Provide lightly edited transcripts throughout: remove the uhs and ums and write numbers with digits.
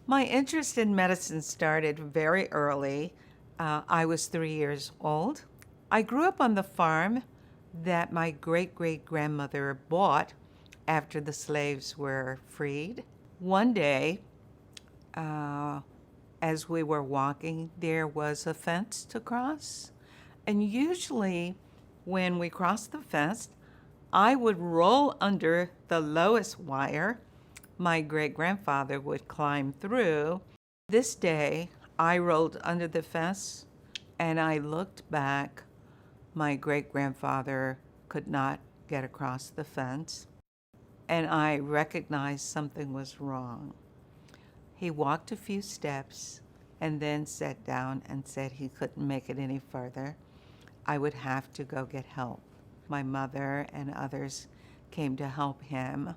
My interest in medicine started very early. I was 3 years old. I grew up on the farm that my great great grandmother bought after the slaves were freed. One day, uh, as we were walking, there was a fence to cross. And usually, when we crossed the fence, I would roll under the lowest wire. My great grandfather would climb through. This day, I rolled under the fence and I looked back. My great grandfather could not get across the fence, and I recognized something was wrong. He walked a few steps and then sat down and said he couldn't make it any further. I would have to go get help. My mother and others came to help him,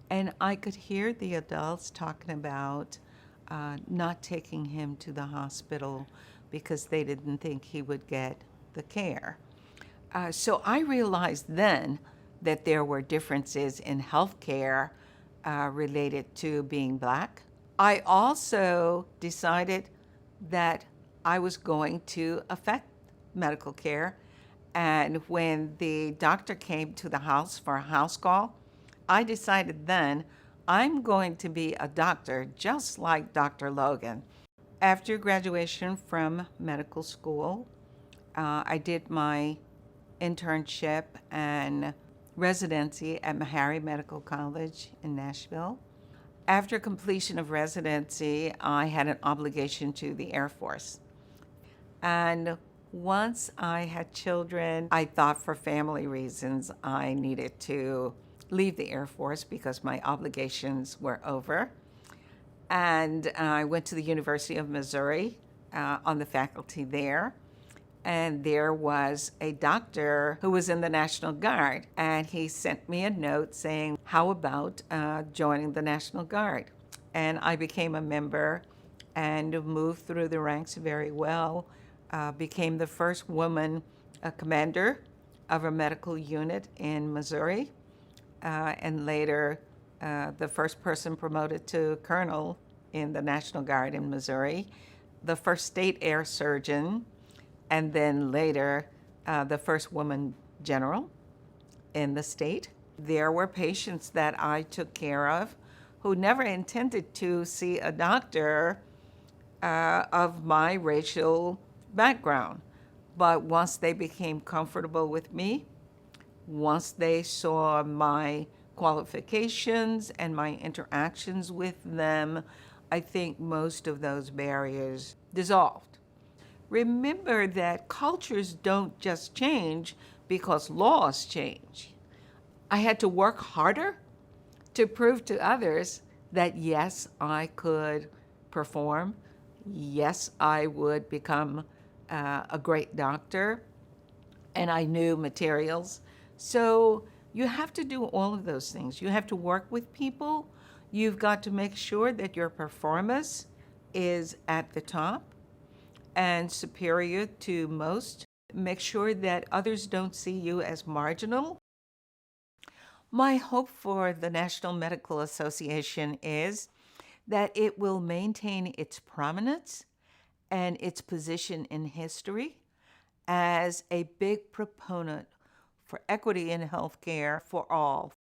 and I could hear the adults talking about not taking him to the hospital because they didn't think he would get the care. So I realized then that there were differences in health care related to being Black. I also decided that I was going to affect medical care. And when the doctor came to the house for a house call, I decided then I'm going to be a doctor just like Dr. Logan. After graduation from medical school, I did my internship and residency at Meharry Medical College in Nashville. After completion of residency, I had an obligation to the Air Force. And once I had children, I thought for family reasons I needed to leave the Air Force because my obligations were over. And I went to the University of Missouri on the faculty there. And there was a doctor who was in the National Guard, and he sent me a note saying, how about joining the National Guard? And I became a member and moved through the ranks very well, became the first woman commander of a medical unit in Missouri, and later the first person promoted to colonel in the National Guard in Missouri, the first state air surgeon, and then later the first woman general in the state. There were patients that I took care of who never intended to see a doctor of my racial background. But once they became comfortable with me, once they saw my qualifications and my interactions with them, I think most of those barriers dissolved. Remember that cultures don't just change because laws change. I had to work harder to prove to others that yes, I could perform. Yes, I would become a great doctor, and I knew materials. So you have to do all of those things. You have to work with people. You've got to make sure that your performance is at the top and superior to most. Make sure that others don't see you as marginal. My hope for the National Medical Association is that it will maintain its prominence and its position in history as a big proponent for equity in healthcare for all.